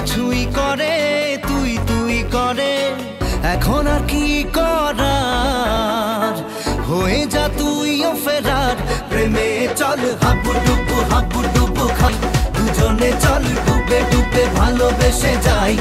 ছুঁই করে, তুই তুই করে, এখন আর কি করার, হয়ে যা তুইও ফেরার। প্রেমে চল হাবুডুবু খাই, দুজনে চল ডুবে ডুবে ভালোবেসে যাই।